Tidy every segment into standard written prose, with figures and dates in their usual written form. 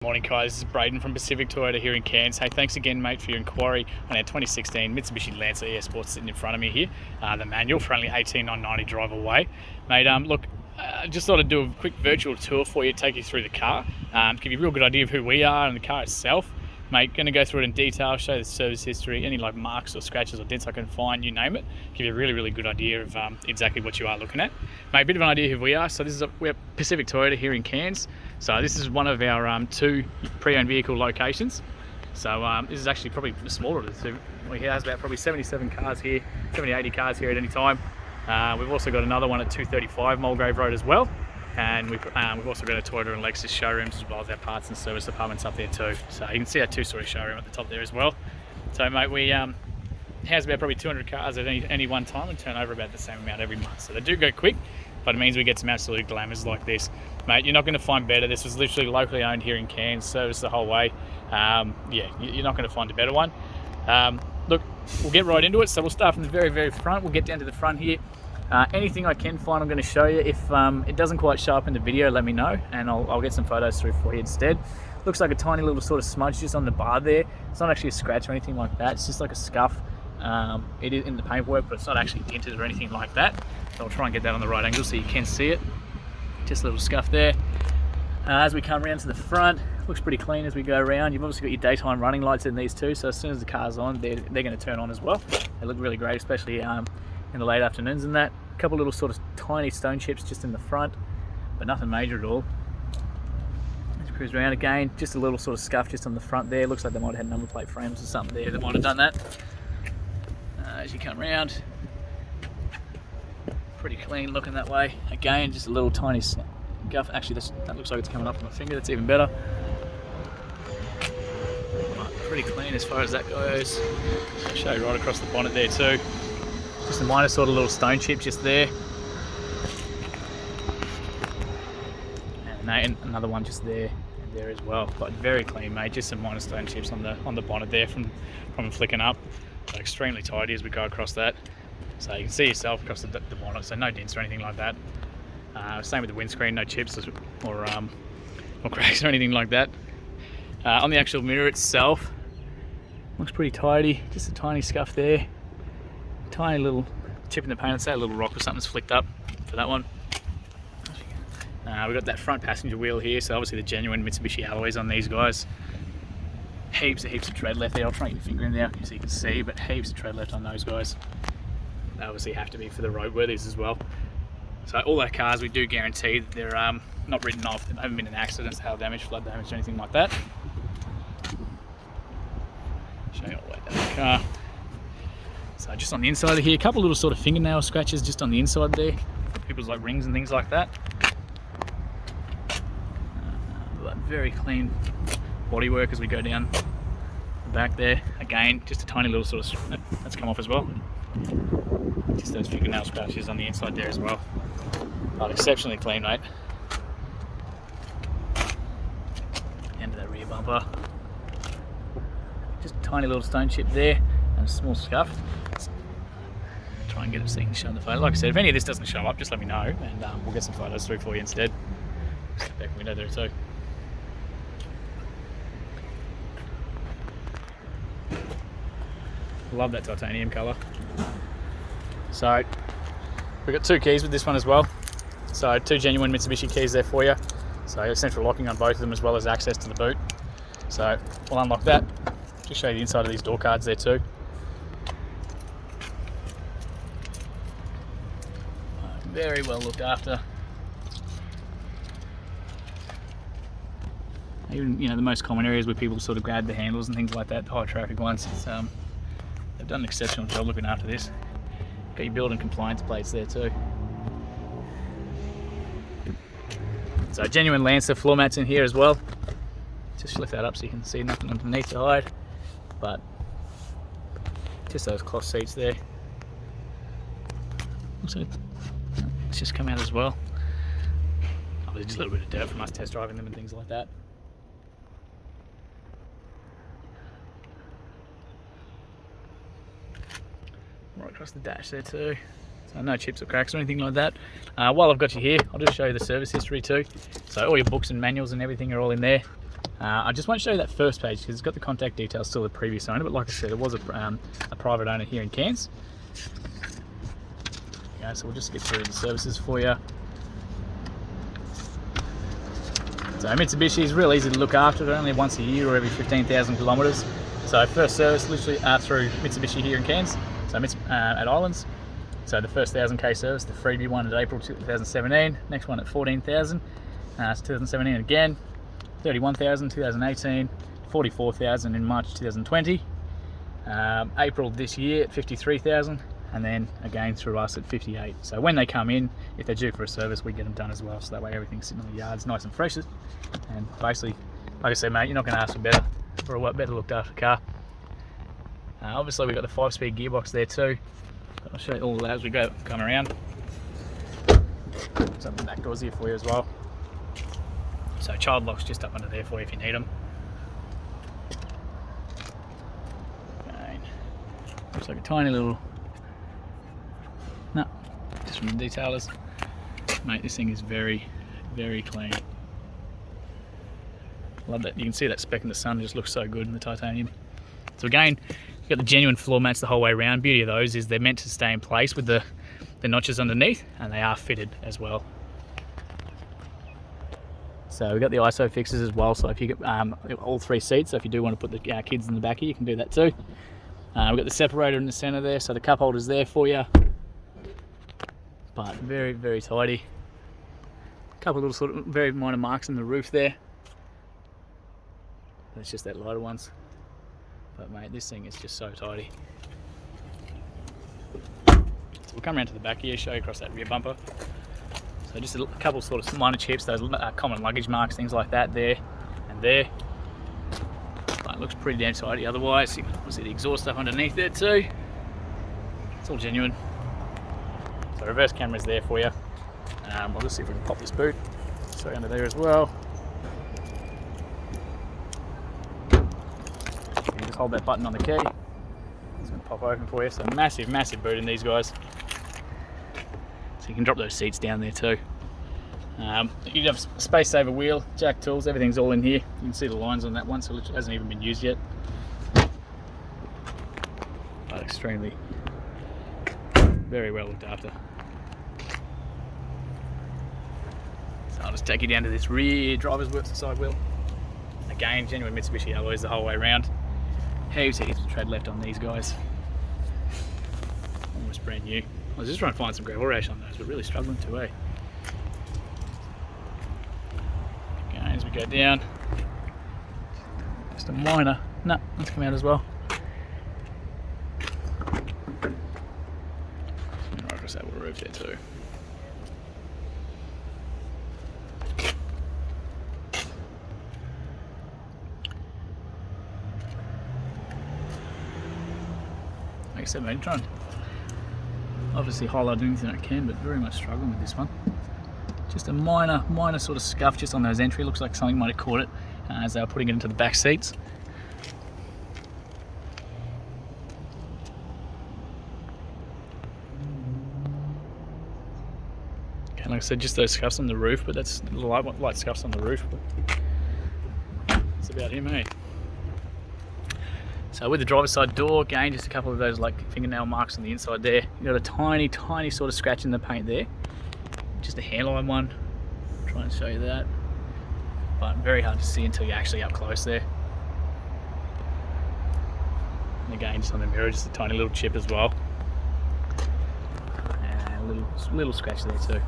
Morning guys, this is Braden from Pacific Toyota here in Cairns. Hey, thanks again mate for your inquiry on our 2016 Mitsubishi Lancer ES Sport sitting in front of me here. The manual for only $18,990 drive away. Mate, look, just thought I'd do a quick virtual tour for you, take you through the car, give you a real good idea of who we are and the car itself. Mate, going to go through it in detail, show you the service history, any like marks or scratches or dents I can find, you name it. Give you a really good idea of exactly what you are looking at. Mate, a bit of an idea who we are. So we're Pacific Toyota here in Cairns. So this is one of our two pre-owned vehicle locations. So this is actually probably the smaller of the two. We have about probably 77 cars here, 70, 80 cars here at any time. We've also got another one at 235 Mulgrave Road as well. And we've also got a Toyota and Lexus showrooms as well as our parts and service departments up there too. So you can see our two-story showroom at the top there as well. So mate, we house about probably 200 cars at any one time and turn over about the same amount every month. So they do go quick, but it means we get some absolute glamours like this. Mate, you're not going to find better. This was literally locally owned here in Cairns, serviced the whole way. Yeah, you're not going to find a better one. Look, we'll get right into it. So we'll start from the very front. We'll get down to the front here. Anything I can find I'm going to show you. If it doesn't quite show up in the video, let me know and I'll get some photos through for you instead. Looks like a tiny little sort of smudge just on the bar there. It's not actually a scratch or anything like that. It's just like a scuff. It is in the paintwork, but it's not actually dented or anything like that. So I'll try and get that on the right angle so you can see it. Just a little scuff there. As we come around to the front, looks pretty clean as we go around. You've obviously got your daytime running lights in these too, so as soon as the car's on, they're going to turn on as well. They look really great, especially in the late afternoons and that. A couple little sort of tiny stone chips just in the front, but nothing major at all. Let's cruise around again, just a little sort of scuff just on the front there. Looks like they might have had number plate frames or something there that might have done that. As you come around, pretty clean looking that way. Again, just a little tiny scuff. Actually, that looks like it's coming up on my finger. That's even better. Right, pretty clean as far as that goes. I'll show you right across the bonnet there too. Just a minor sort of little stone chip just there. And another one just there and there as well. But very clean, mate. Just some minor stone chips on the bonnet there from flicking up. So extremely tidy as we go across that. So you can see yourself across the bonnet, so no dents or anything like that. Same with the windscreen, no chips or cracks or anything like that. On the actual mirror itself, looks pretty tidy. Just a tiny scuff there. Tiny little chip in the paint. I'd say a little rock or something's flicked up for that one. We've got that front passenger wheel here, so obviously the genuine Mitsubishi alloys on these guys. Heaps of tread left there. I'll try and get your finger in there so you can see, but heaps of tread left on those guys. They obviously have to be for the roadworthies as well. So all our cars, we do guarantee that they're not written off, they haven't been in accidents, hail damage, flood damage, or anything like that. Show you all the way down the car. So just on the inside of here, a couple little sort of fingernail scratches just on the inside there. People's like rings and things like that. But very clean bodywork as we go down the back there. Again, just a tiny little sort of, that's come off as well. Just those fingernail scratches on the inside there as well. But exceptionally clean, mate. End of that rear bumper. Just a tiny little stone chip there and a small scuff. Try and get it so you can show in the photo. Like I said, if any of this doesn't show up, just let me know and we'll get some photos through for you instead. Just the back window there too. Love that titanium colour. So we've got two keys with this one as well. So two genuine Mitsubishi keys there for you. So central locking on both of them as well as access to the boot. So we'll unlock that. Just show you the inside of these door cards there too. Very well looked after. Even the most common areas where people sort of grab the handles and things like that, the high traffic ones. They've done an exceptional job looking after this. Got your building compliance plates there too. So genuine Lancer floor mats in here as well. Just lift that up so you can see nothing underneath to hide. But just those cloth seats there. Also, it's just come out as well. Obviously just a little bit of dirt from us test driving them and things like that. Right across the dash there too. So no chips or cracks or anything like that. While I've got you here, I'll just show you the service history too. So all your books and manuals and everything are all in there. I just won't show you that first page because it's got the contact details still of the previous owner, but like I said, it was a private owner here in Cairns. Okay, so we'll just get through the services for you. So Mitsubishi is real easy to look after. They're only once a year or every 15,000 kilometres. So first service literally through Mitsubishi here in Cairns, so at Islands. So the first 1,000k service, the freebie one at April 2017, next one at 14,000, it's 2017 again, 31,000, 2018, 44,000 in March 2020, April this year at 53,000, and then again through us at 58. So when they come in, if they're due for a service, we get them done as well, so that way everything's sitting on the yards nice and fresh. And basically, like I said, mate, you're not going to ask for a better looked after car. Obviously we've got the 5-speed gearbox there too. I'll show you all of that as we come around. Some of the back doors here for you as well. So child locks just up under there for you if you need them. Okay. Looks like a tiny little, no, just from the detailers. Mate, this thing is very, very clean. Love that. You can see that speck in the sun, it just looks so good in the titanium. So again, you've got the genuine floor mats the whole way around. Beauty of those is they're meant to stay in place with the notches underneath, and they are fitted as well. So we've got the ISO fixes as well, so if you get all 3 seats, so if you do want to put the kids in the back here, you can do that too. We've got the separator in the centre there, so the cup holder's there for you. But very, very tidy. A couple of little sort of very minor marks in the roof there. That's just that lighter ones. But mate, this thing is just so tidy. So we'll come around to the back here, show you across that rear bumper. So just a couple sort of minor chips, those common luggage marks, things like that there and there. But it looks pretty damn tidy otherwise. You can see the exhaust stuff underneath there too. It's all genuine. So reverse camera's there for you. We'll just see if we can pop this boot. Straight under there as well. Just hold that button on the key. It's going to pop open for you. So massive, massive boot in these guys. So you can drop those seats down there too. You have a space saver wheel, jack tools, everything's all in here. You can see the lines on that one, so it hasn't even been used yet. But extremely, very well looked after. So I'll just take you down to this rear driver's side wheel. Again, genuine Mitsubishi alloys the whole way around. Heaps of tread left on these guys. Almost brand new. I was just trying to find some gravel rash on those, but really struggling to, eh? Again, as we go down, just a minor nut that's come out as well. And right across that little roof there too. Like I said, mate, trying to obviously highlight anything I can, but very much struggling with this one. Just a minor sort of scuff just on those entry. Looks like something might have caught it as they were putting it into the back seats. Okay, like I said, just those scuffs on the roof, but that's light scuffs on the roof. But that's about it, mate. So with the driver's side door, again, just a couple of those like fingernail marks on the inside there. You've got a tiny sort of scratch in the paint there. Just a hairline one. I'll try and show you that. But very hard to see until you're actually up close there. And again, just on the mirror, just a tiny little chip as well. And a little scratch there too.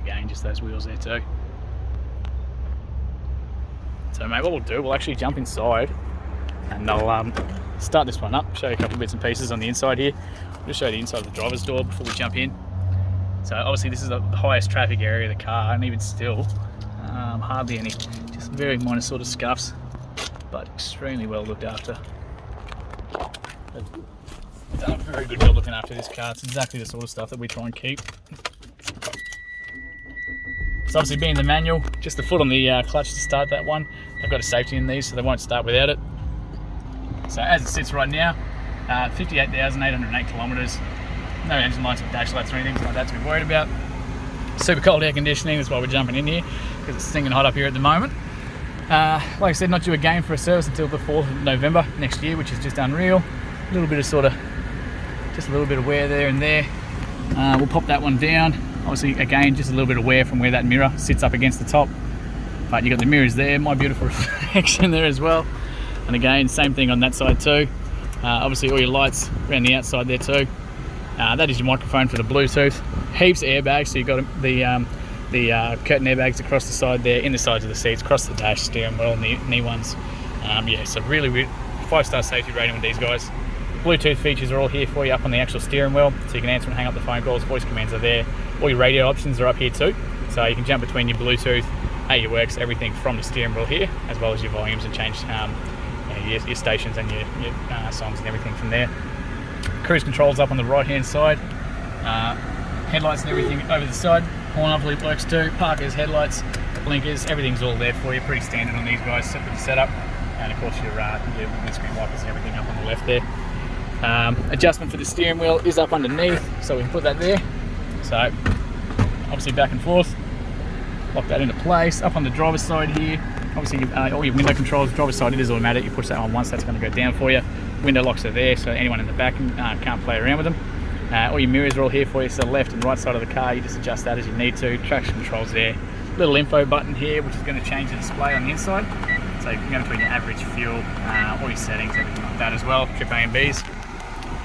Again, just those wheels there too. So mate, what we'll do, we'll actually jump inside and I'll start this one up, show you a couple of bits and pieces on the inside here. I'll just show you the inside of the driver's door before we jump in. So obviously this is the highest traffic area of the car, and even still, hardly any, just very minor sort of scuffs, but extremely well looked after. They've done a very good job looking after this car. It's exactly the sort of stuff that we try and keep. So obviously being the manual, just the foot on the clutch to start that one. They've got a safety in these, so they won't start without it. So as it sits right now, 58,808 kilometres. No engine lights or dash lights or anything like that to be worried about. Super cold air conditioning, that's why we're jumping in here, because it's stinging hot up here at the moment. Like I said, not due again for a service until the 4th of November next year, which is just unreal. A little bit of just a little bit of wear there and there. We'll pop that one down. Obviously, again, just a little bit of wear from where that mirror sits up against the top. But you got the mirrors there, my beautiful reflection there as well. And again, same thing on that side too. Obviously, all your lights around the outside there too. That is your microphone for the Bluetooth. Heaps of airbags, so you've got the curtain airbags across the side there, in the sides of the seats, across the dash, steering wheel, knee ones. Yeah, so really 5-star safety rating with these guys. Bluetooth features are all here for you up on the actual steering wheel, so you can answer and hang up the phone calls. Voice commands are there. All your radio options are up here too, so you can jump between your Bluetooth, AUX, everything from the steering wheel here, as well as your volumes, and change your stations and your songs and everything from there. Cruise controls up on the right hand side. Headlights and everything over the side. Horn off loop works too. Parkers, headlights, blinkers, everything's all there for you. Pretty standard on these guys, with the setup. And of course your windscreen wipers and everything up on the left there. Adjustment for the steering wheel is up underneath, so we can put that there. So obviously back and forth. Lock that into place. Up on the driver's side here, obviously all your window controls. Driver's side, it is automatic. You push that on once, that's going to go down for you. Window locks are there, so anyone in the back can't play around with them. All your mirrors are all here for you, so the left and right side of the car, you just adjust that as you need to. Traction controls there. Little info button here, which is going to change the display on the inside. So you can go between your average fuel, all your settings, everything like that as well. Trip A and Bs.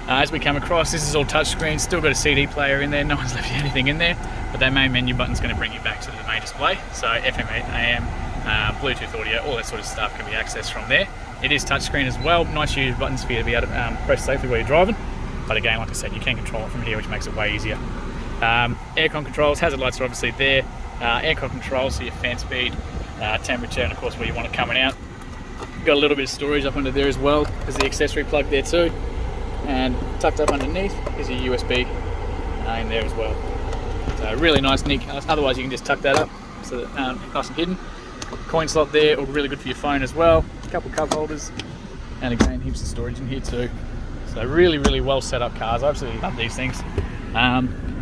As we come across, this is all touchscreen. Still got a CD player in there. No one's left anything in there, but that main menu button is going to bring you back to the main display. So FM, AM, Bluetooth audio, all that sort of stuff can be accessed from there. It is touchscreen as well. Nice use buttons for you to be able to press safely while you're driving. But again, like I said, you can control it from here, which makes it way easier. Aircon controls, hazard lights are obviously there. Aircon controls, so your fan speed, temperature, and of course where you want it coming out. Got a little bit of storage up under there as well. There's the accessory plug there too. And tucked up underneath is your USB in there as well. So really nice, neat. Otherwise you can just tuck that up so that nice and hidden. Coin slot there, all really good for your phone as well. A couple of cup holders, and again heaps of storage in here too. So really well set up cars. I absolutely love these things.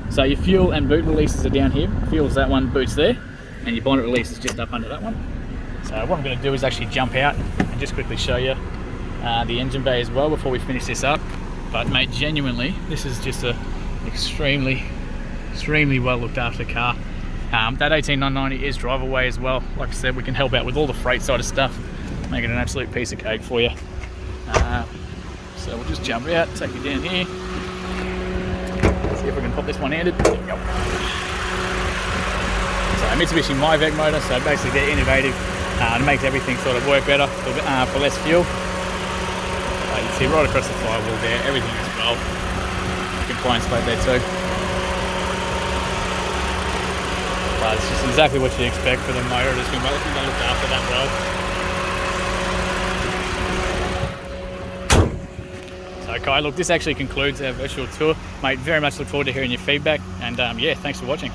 So your fuel and boot releases are down here. Fuel's that one, boot's there, and your bonnet release is just up under that one. So what I'm going to do is actually jump out and just quickly show you the engine bay as well before we finish this up. But mate, genuinely, this is just a extremely well looked after car. That 18990 is drive away as well. Like I said, we can help out with all the freight side of stuff, make it an absolute piece of cake for you. So we'll just jump out, take you down here. See if we can pop this one-handed. There we go. So Mitsubishi MyVec motor, so basically they're innovative and makes everything sort of work better for less fuel. You can see right across the firewall there, everything as well. Compliance plate there too. But it's just exactly what you expect for the motor. It's been looked after that well. So okay, look, this actually concludes our virtual tour. Mate, very much look forward to hearing your feedback, and yeah, thanks for watching.